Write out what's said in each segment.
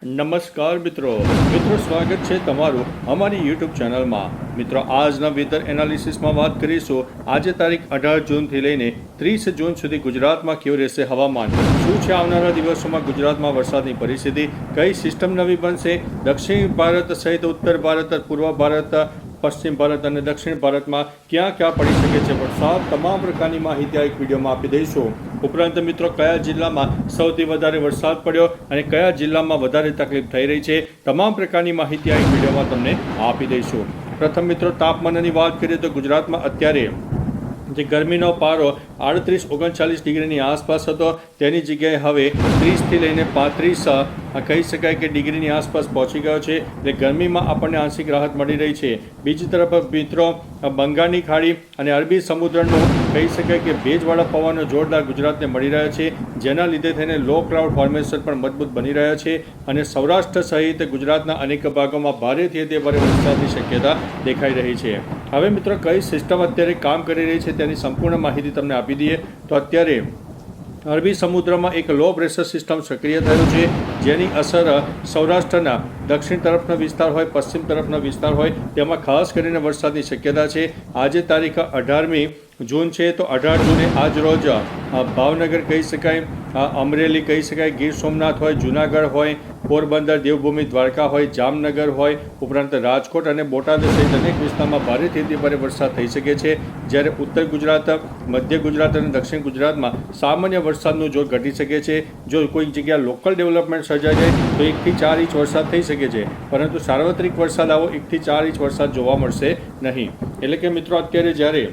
નમસ્કાર મિત્રો સ્વાગત છે તમારું અમારી યુટ્યુબ ચેનલમાં। મિત્રો આજના વેધર એનાલિસિસમાં વાત કરીશું આજે તારીખ 18 જૂનથી લઈને 30 જૂન સુધી ગુજરાતમાં કેવું રહેશે હવામાન, શું છે આવનારા દિવસોમાં ગુજરાતમાં વરસાદની પરિસ્થિતિ, કઈ સિસ્ટમ નવી બનશે, દક્ષિણ ભારત સહિત ઉત્તર ભારત, પૂર્વ ભારત, પશ્ચિમ ભારત અને દક્ષિણ ભારતમાં ક્યાં ક્યાં પડી શકે છે વરસાદ, તમામ પ્રકારની માહિતી આ એક વિડીયોમાં આપી દઈશું। ઉપરાંત મિત્રો કયા જિલ્લામાં સૌથી વધારે વરસાદ પડ્યો અને કયા જિલ્લામાં વધારે તકલીફ થઈ રહી છે, તમામ પ્રકારની માહિતી આ એક વિડીયોમાં તમને આપી દઈશું। પ્રથમ મિત્રો તાપમાનની વાત કરીએ તો ગુજરાતમાં અત્યારે જે ગરમીનો પારો 38-39 ડિગ્રીની આસપાસ હતો તેની જગ્યાએ હવે 30થી લઈને 35 કહી શકાય કે ડિગ્રીની આસપાસ પહોંચી ગયો છે, એટલે ગરમીમાં આપણને આંશિક રાહત મળી રહી છે। બીજી તરફ મિત્રો બંગાળની ખાડી અને અરબી સમુદ્રનો કહી શકાય કે ભેજવાળા પવનો જોરદાર ગુજરાતને મળી રહ્યા છે, જેના લીધે થઈને લો ક્લાઉડ ફોર્મેશન પણ મજબૂત બની રહ્યા છે અને સૌરાષ્ટ્ર સહિત ગુજરાતના અનેક ભાગોમાં ભારેથી અતિ ભારે વરસાદની શક્યતા દેખાઈ રહી છે। હવે મિત્રો કઈ સિસ્ટમ અત્યારે કામ કરી રહી છે તેની સંપૂર્ણ માહિતી તમને આપી દઈએ તો અત્યારે અરબી સમુદ્રમાં એક લો પ્રેશર સિસ્ટમ સક્રિય થયું છે, જેની અસર સૌરાષ્ટ્રના દક્ષિણ તરફનો વિસ્તાર હોય, પશ્ચિમ તરફનો વિસ્તાર હોય તેમાં ખાસ કરીને વરસાદની શક્યતા છે। આજે તારીખ 18મી જૂન છે તો 18 જૂને આજ રોજ ભાવનગર કહી શકાય, અમરેલી કહી શકાય, ગીર સોમનાથ હોય, જુનાગઢ હોય, પોરબંદર, દેવભૂમિ, દ્વારકા હોય, જામનગર હોય, ઉપરાંત રાજકોટ અને બોટાદ સહિત અનેક વિસ્તારમાં ભારેથી અતિ ભારે વરસાદ થઈ શકે છે, જ્યારે ઉત્તર ગુજરાત, મધ્ય ગુજરાત અને દક્ષિણ ગુજરાતમાં સામાન્ય વરસાદનું જોર ઘટી શકે છે। જો કોઈક જગ્યાએ લોકલ ડેવલપમેન્ટ સર્જાઈ જાય તો 1 થી 4 ઇંચ વરસાદ થઈ શકે છે, પરંતુ સાર્વત્રિક વરસાદ આવો 1 થી 4 ઇંચ વરસાદ જોવા મળશે નહીં। એટલે કે મિત્રો અત્યારે જ્યારે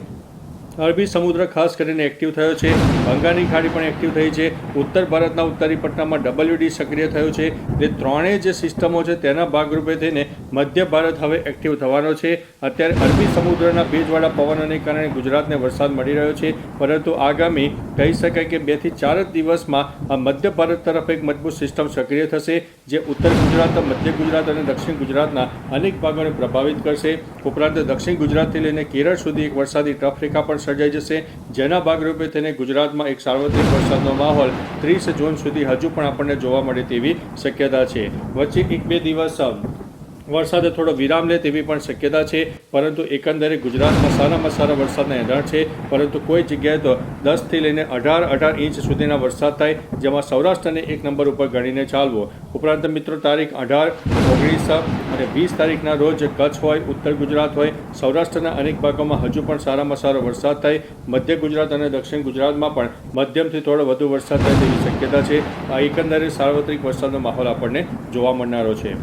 અરબી સમુદ્ર ખાસ કરીને એક્ટિવ થયો છે, બંગાળની ખાડી પણ એક્ટિવ થઈ છે, ઉત્તર ભારતના ઉત્તરી પટ્ટામાં WD સક્રિય થયું છે, એટલે ત્રણેય જે સિસ્ટમો છે તેના ભાગરૂપે થઈને મધ્ય ભારત હવે એક્ટિવ થવાનો છે। અત્યારે અરબી સમુદ્રના ભેજવાળા પવનોને કારણે ગુજરાતને વરસાદ મળી રહ્યો છે, પરંતુ આગામી કહી શકાય કે 2 થી 4 દિવસમાં આ મધ્ય ભારત તરફ એક મજબૂત સિસ્ટમ સક્રિય થશે, જે ઉત્તર ગુજરાત, મધ્ય ગુજરાત અને દક્ષિણ ગુજરાતના અનેક ભાગોને પ્રભાવિત કરશે। ઉપરાંત દક્ષિણ ગુજરાતથી લઈને કેરળ સુધી એક વરસાદી ટ્રફ રેખા પણ સર્જાઈ જશે, જેના ભાગરૂપે તેને ગુજરાતમાં એક સાર્વત્રિક વરસાદનો માહોલ 30 જૂન સુધી હજુ પણ આપણને જોવા મળે તેવી શક્યતા છે। વચ્ચે 1-2 દિવસ વરસાદે થોડો વિરામ લે તેવી પણ શક્યતા છે, પરંતુ એકંદરે ગુજરાતમાં સારામાં સારા વરસાદના એંધાણ છે, પરંતુ કોઈ જગ્યાએ તો 10થી લઈને 18 ઇંચ સુધીના વરસાદ થાય, જેમાં સૌરાષ્ટ્રને 1 નંબર ઉપર ગણીને ચાલવો। ઉપરાંત મિત્રો તારીખ 18, 19 અને 20 તારીખના રોજ કચ્છ હોય, ઉત્તર ગુજરાત હોય, સૌરાષ્ટ્રના અનેક ભાગોમાં હજુ પણ સારામાં સારો વરસાદ થાય, મધ્ય ગુજરાત અને દક્ષિણ ગુજરાતમાં પણ મધ્યમથી થોડો વધુ વરસાદ થાય તેવી શક્યતા છે। આ એકંદરે સાર્વત્રિક વરસાદનો માહોલ આપણને જોવા મળનારો છે।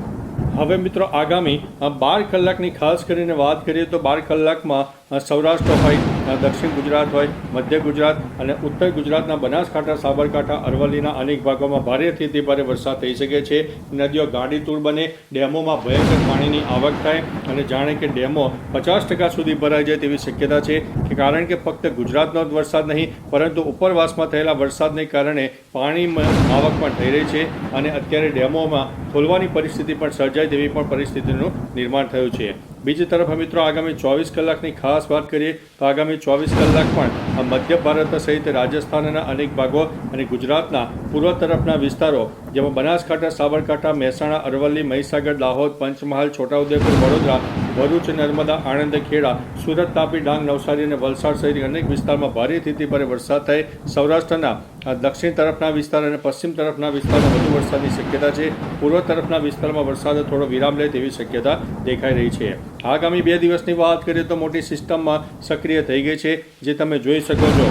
હવે મિત્રો આગામી 12 કલાકની ખાસ કરીને વાત કરીએ તો 12 કલાકમાં સૌરાષ્ટ્ર હોય, દક્ષિણ ગુજરાત હોય, મધ્ય ગુજરાત અને ઉત્તર ગુજરાતના બનાસકાંઠા, સાબરકાંઠા, અરવલ્લીના અનેક ભાગોમાં ભારેથી અતિ ભારે વરસાદ થઈ શકે છે। નદીઓ ગાંડીતૂર બને, ડેમોમાં ભયંકર પાણીની આવક થાય અને જાણે કે ડેમો 50% સુધી ભરાઈ જાય તેવી શક્યતા છે, કે કારણ કે ફક્ત ગુજરાતનો જ વરસાદ નહીં પરંતુ ઉપરવાસમાં થયેલા વરસાદને કારણે પાણીમાં આવક પણ થઈ રહી છે અને અત્યારે ડેમોમાં ખોલવાની પરિસ્થિતિ પણ સર્જાય તેવી પણ પરિસ્થિતિનું નિર્માણ થયું છે। બીજી તરફ મિત્રો આગામી 24 કલાકની ખાસ વાત કરીએ તો આગામી 24 કલાક પણ મધ્ય ભારત સહિત રાજસ્થાનના અનેક ભાગો અને ગુજરાતના પૂર્વ તરફના વિસ્તારો જેમાં બનાસકાંઠા, સાબરકાંઠા, મહેસાણા, અરવલ્લી, મહીસાગર, દાહોદ, પંચમહાલ, છોટાઉદેપુર, વડોદરા, ભરૂચ, નર્મદા, આણંદ, ખેડા, સુરત, તાપી, ડાંગ, નવસારી અને વલસાડ સહિત અનેક વિસ્તારમાં ભારેથી અતિ ભારે વરસાદ થાય। સૌરાષ્ટ્રના દક્ષિણ તરફના વિસ્તાર અને પશ્ચિમ તરફના વિસ્તારમાં વધુ વરસાદની શક્યતા છે, પૂર્વ તરફના વિસ્તારમાં વરસાદ થોડો વિરામ લે તેવી શક્યતા દેખાઈ રહી છે। આગામી 2 દિવસની વાત કરીએ તો મોટી સિસ્ટમમાં સક્રિય થઈ ગઈ છે, જે તમે જોઈ શકો છો।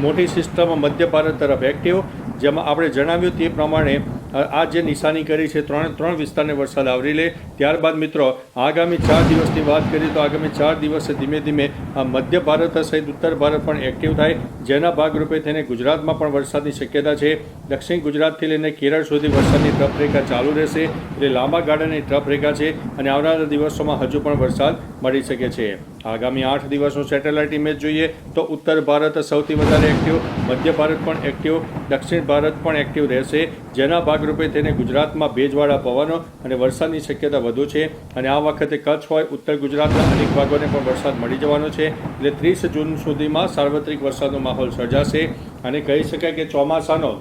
મોટી સિસ્ટમ મધ્ય ભારત તરફ એક્ટિવ, જેમાં આપણે જણાવ્યું તે પ્રમાણે આ જે નિશાની કરી છે ત્રણ વિસ્તારને વરસાદ આવરી લે। ત્યારબાદ મિત્રો આગામી 4 દિવસની વાત કરીએ તો આગામી 4 દિવસે ધીમે ધીમે મધ્ય ભારત સહિત ઉત્તર ભારત પણ એક્ટિવ થાય, જેના ભાગરૂપે થઈને ગુજરાતમાં પણ વરસાદની શક્યતા છે। દક્ષિણ ગુજરાતથી લઈને કેરળ સુધી વરસાદની ટ્રફ રેખા ચાલુ રહેશે, એટલે લાંબા ગાળાની ટ્રફ રેખા છે અને આવનારા દિવસોમાં હજુ પણ વરસાદ મળી શકે છે। આગામી 8 દિવસનો સેટેલાઇટ ઇમેજ જોઈએ તો ઉત્તર ભારત સૌથી વધારે એક્ટિવ, મધ્ય ભારત પણ એક્ટિવ, દક્ષિણ ભારત પણ એક્ટિવ રહેશે, જેના ભાગરૂપે તેને ગુજરાતમાં ભેજવાળા પવનો અને વરસાદની શક્યતા વધુ છે અને આ વખતે કચ્છ હોય, ઉત્તર ગુજરાતના અનેક ભાગોને પણ વરસાદ મળી જવાનો છે, એટલે 30 જૂન સુધીમાં સાર્વત્રિક વરસાદનો માહોલ સર્જાશે અને કહી શકાય કે ચોમાસાનો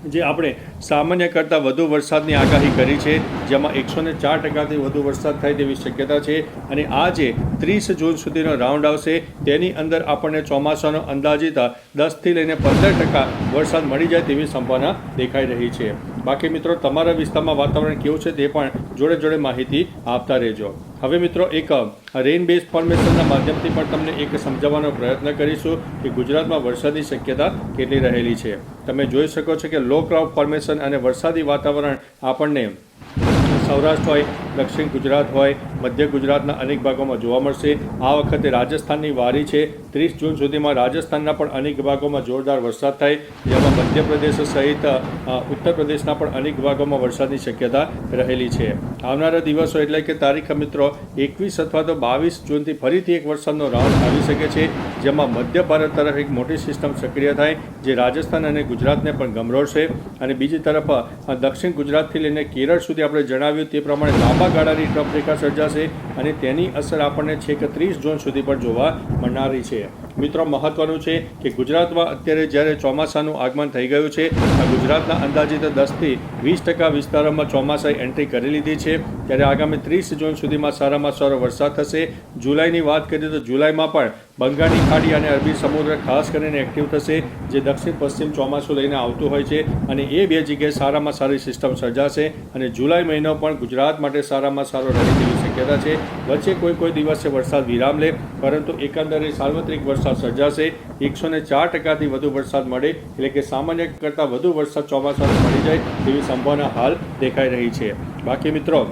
જે આપણે સામાન્ય કરતાં વધુ વરસાદની આગાહી કરી છે, જેમાં 104%થી વધુ વરસાદ થાય તેવી શક્યતા છે. અને આજે 30 જૂન સુધીનો રાઉન્ડ આવશે, તેની અંદર આપણને ચોમાસાનો અંદાજિત 10થી લઈને 15% વરસાદ મળી જાય તેવી સંભાવના દેખાઈ રહી છે. બાકી મિત્રો, તમારા વિસ્તારમાં વાતાવરણ કેવું છે તે પણ જોડે જોડે માહિતી આપતા રહેજો. હવે મિત્રો, એક રેઇન બેઝ ફોર્મેશનના માધ્યમથી પણ તમને એક સમજાવવાનો પ્રયત્ન કરીશું કે ગુજરાતમાં વરસાદની શક્યતા કેટલી રહેલી છે. તમે જોઈ શકો છો કે લો ક્લાઉડ ફોર્મેશન અને વરસાદી વાતાવરણ આપણને સૌરાષ્ટ્ર હોય, દક્ષિણ ગુજરાત હોય, મધ્ય ગુજરાતના અનેક ભાગોમાં જોવા મળશે. આ વખતે રાજસ્થાનની વારી છે. 30 જૂન સુધીમાં રાજસ્થાનના પણ અનેક ભાગોમાં જોરદાર વરસાદ થાય, જેમાં મધ્યપ્રદેશ સહિત ઉત્તર પ્રદેશના પણ અનેક ભાગોમાં વરસાદની શક્યતા રહેલી છે. આવનારા દિવસો એટલે કે તારીખ મિત્રો 21 અથવા તો 22 જૂનથી ફરીથી એક વરસાદનો રાઉન્ડ આવી શકે છે, જેમાં મધ્ય ભારત તરફ એક મોટી સિસ્ટમ સક્રિય થાય, જે રાજસ્થાન અને ગુજરાતને પણ ગમરોળશે. અને બીજી તરફ દક્ષિણ ગુજરાતથી લઈને કેરળ સુધી આપણે જણાવ્યું તે પ્રમાણે લાંબા ગાળાની ટ્રફ રેખા સર્જાશે અને તેની અસર આપણને છેક 30 જૂન સુધી પણ જોવા મળનારી છે. મિત્રો, મહત્વનું છે કે ગુજરાતમાં અત્યારે જ્યારે ચોમાસાનું આગમન થઈ ગયું છે, ગુજરાતના અંદાજિત 10થી 20% વિસ્તારોમાં ચોમાસાએ એન્ટ્રી કરી લીધી છે, ત્યારે આગામી 30 જૂન સુધીમાં સારામાં સારો વરસાદ થશે. જુલાઈની વાત કરીએ તો જુલાઈમાં પણ બંગાળની ખાડી અને અરબી સમુદ્ર ખાસ કરીને એક્ટિવ થશે, જે દક્ષિણ પશ્ચિમ ચોમાસું લઈને આવતું હોય છે, અને એ બે જગ્યાએ સારામાં સારી સિસ્ટમ સર્જાશે. અને જુલાઈ મહિનો પણ ગુજરાત માટે સારામાં સારો રહે તેવી શક્યતા છે. વચ્ચે કોઈ દિવસે વરસાદ વિરામ લે, પરંતુ એકંદરે સાર્વત્રિક વરસાદ સર્જાશે. 104%થી વધુ વરસાદ મળે, એટલે કે સામાન્ય કરતાં વધુ વરસાદ ચોમાસામાં મળી જાય તેવી સંભાવના હાલ દેખાઈ રહી છે. બાકી મિત્રો,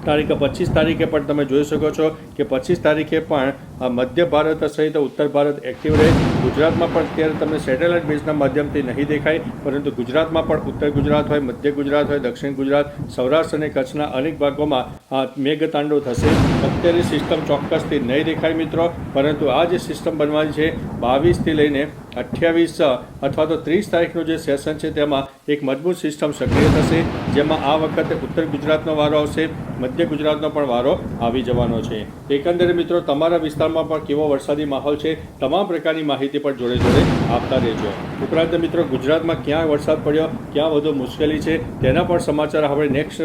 તારીખ 25 તારીખે પણ તમે જોઈ શકો છો કે 25 તારીખે પણ મધ્ય ભારત સહિત ઉત્તર ભારત એક્ટિવ રહે. ગુજરાતમાં પણ અત્યારે તમને સેટેલાઇટ બેઝના માધ્યમથી નહીં દેખાય, પરંતુ ગુજરાતમાં પણ ઉત્તર ગુજરાત હોય, મધ્ય ગુજરાત હોય, દક્ષિણ ગુજરાત, સૌરાષ્ટ્ર અને કચ્છના અનેક ભાગોમાં મેઘતાંડવ થશે. અત્યારે સિસ્ટમ ચોક્કસથી નહીં દેખાય મિત્રો, પરંતુ આ જે સિસ્ટમ બનવાની છે 22થી લઈને 28 અથવા તો 30 તારીખનું જે સેશન છે તેમાં એક મજબૂત સિસ્ટમ સક્રિય થશે, જેમાં આ વખતે ઉત્તર ગુજરાતનો વારો આવશે, મધ્ય ગુજરાતનો પણ વારો આવી જવાનો છે. એકંદરે મિત્રો, તમારા વિસ્તારમાં પણ કેવો વરસાદી માહોલ છે, તમામ પ્રકારની માહિતી પણ જોડે જોડે આપતા રહેજો. ઉપરાંત મિત્રો, ગુજરાતમાં ક્યાં વરસાદ પડ્યો, ક્યાં વધુ મુશ્કેલી છે, તેના પણ સમાચાર આપણે નેક્સ્ટ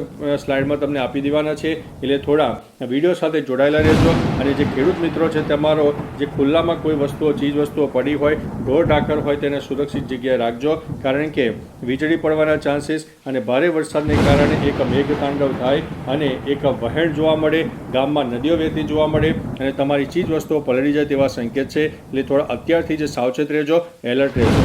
સ્લાઇડમાં તમને આપી દેવાના છે, એટલે થોડા વિડીયો સાથે જોડાયેલા રહેજો. અને જે ખેડૂત મિત્રો છે, તમારો જે ખુલ્લામાં કોઈ વસ્તુઓ ચીજ વસ્તુઓ પડી હોય, ઢોર ઢાકર હોય, તેને સુરક્ષિત જગ્યાએ રાખજો, કારણ કે વીજળી પડવાના ચાન્સીસ અને ભારે વરસાદને કારણે એક મેઘતાંડવ થાય અને એક વહેણ જોવા મળે, ગામમાં નદીઓ વહેતી જોવા મળે અને તમારી ચીજ વસ્તુઓ પલળી જાય તેવા સંકેત છે. એટલે થોડા અત્યારથી જ સાવચેત રહેજો, એલર્ટ રહેજો.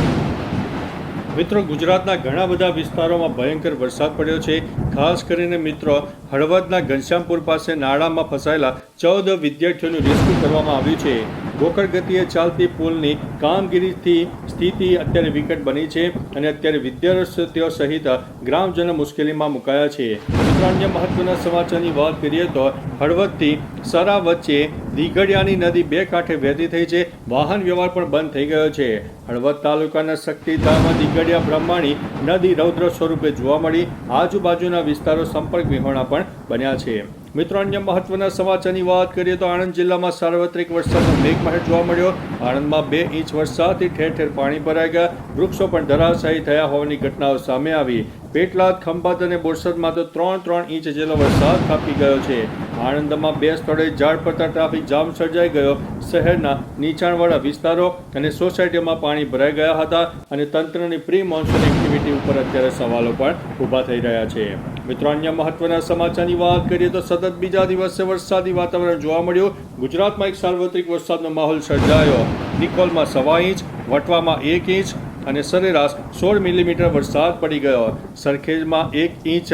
મિત્રો, ગુજરાતના ઘણા બધા વિસ્તારોમાં ભયંકર વરસાદ પડ્યો છે. ખાસ કરીને મિત્રો, હળવદના ઘનશ્યામપુર પાસે નાળામાં ફસાયેલા 14 વિદ્યાર્થીઓનું રેસ્ક્યુ કરવામાં આવ્યું છે. ગોકળ ગતિએ ચાલતી પુલની કામગીરીથી સ્થિતિ અત્યારે વિકટ બની છે અને અત્યારે વિદ્યાર્થીઓ સહિત ગ્રામજનો મુશ્કેલીમાં મુકાયા છે. મિત્રો, અન્ય મહત્વના સમાચારની વાત કરીએ તો હળવદથી સરા વચ્ચે દીઘડિયાની નદી બે કાંઠે વહેતી થઈ છે. વાહન વ્યવહાર પણ બંધ થઈ ગયો છે. હળવદ તાલુકાના શક્તિધામમાં દીઘડિયા બ્રહ્માણી નદી રૌદ્ર સ્વરૂપે જોવા મળી. આજુબાજુના વિસ્તારો સંપર્ક વિહોણા પણ બન્યા છે. મિત્રો, અન્ય મહત્વના સમાચારની વાત કરીએ તો આણંદ જિલ્લામાં સાર્વત્રિક વરસાદનો મેઘમહેર જોવા મળ્યો. આણંદમાં 2 ઇંચ વરસાદથી ઠેર ઠેર પાણી ભરાઈ ગયા. વૃક્ષો પણ ધરાશાયી થયા હોવાની ઘટનાઓ સામે આવી. પેટલાદ, ખંભાત અને બોરસદમાં તો 3 ઇંચ જેટલો વરસાદ ખાબકી ગયો છે. આણંદમાં 2 સ્થળે ઝાડ પડતા ટ્રાફિક જામ સર્જાઈ ગયો. શહેરના નીચાણવાળા વિસ્તારો અને સોસાયટીઓમાં પાણી ભરાઈ ગયા હતા અને તંત્રની પ્રી મોન્સૂન એક્ટિવિટી ઉપર અત્યારે સવાલો પણ ઊભા થઈ રહ્યા છે. મિત્રો, અન્ય મહત્વના સમાચારની વાત કરીએ તો સતત બીજા દિવસે વરસાદી વાતાવરણ જોવા મળ્યું. ગુજરાતમાં એક સાર્વત્રિક વરસાદનો માહોલ સર્જાયો. નિકોલમાં 1.25 ઇંચ, વટવામાં 1 ઇંચ અને સરેરાશ 16 મિલીમીટર વરસાદ પડી ગયો. સરખેજમાં 1 ઇંચ,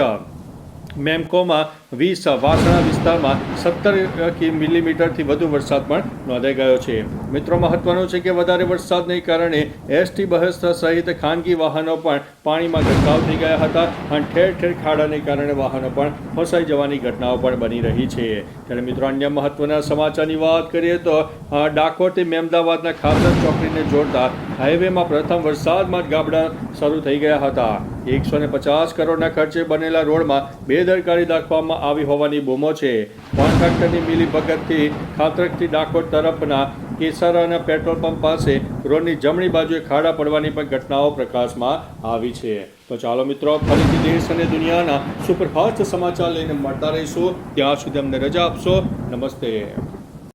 મેમકોમાં 20, વાસણા વિસ્તારમાં 17 મિલીમીટરથી વધુ વરસાદ પણ નોંધાઈ ગયો છે. મિત્રો, મહત્વનું છે કે વધારે વરસાદને કારણે એસટી બસ સહિત ખાનગી વાહનો પણ પાણીમાં ગરકાવ થઈ ગયા હતા અને ઠેર ઠેર ખાડાને કારણે વાહનો પણ ફસાઈ જવાની ઘટનાઓ પણ બની રહી છે. ત્યારે મિત્રો, અન્ય મહત્વના સમાચારની વાત કરીએ તો ડાકોરથી મહેમદાવાદના ખાસર ચોકડીને જોડતા હાઈવેમાં પ્રથમ વરસાદમાં જ ગાબડા શરૂ થઈ ગયા હતા. 150 કરોડના ખર્ચે બનેલા રોડમાં બેદરકારી દાખવવામાં આવી હોવાની બૂમો છે. કોન્ટ્રાક્ટરની મિલીભગતથી ખાતરકથી ડાકોર તરફના કેસારાના પેટ્રોલ પંપ પાસે રોડની જમણી બાજુએ ખાડા પડવાની પણ ઘટનાઓ પ્રકાશમાં આવી છે. તો ચાલો મિત્રો, ફરીથી દેશ અને દુનિયાના સુપરફાસ્ટ સમાચાર લઈને મળતા રહીશું. ત્યાં સુધી અમને રજા આપશો. નમસ્તે.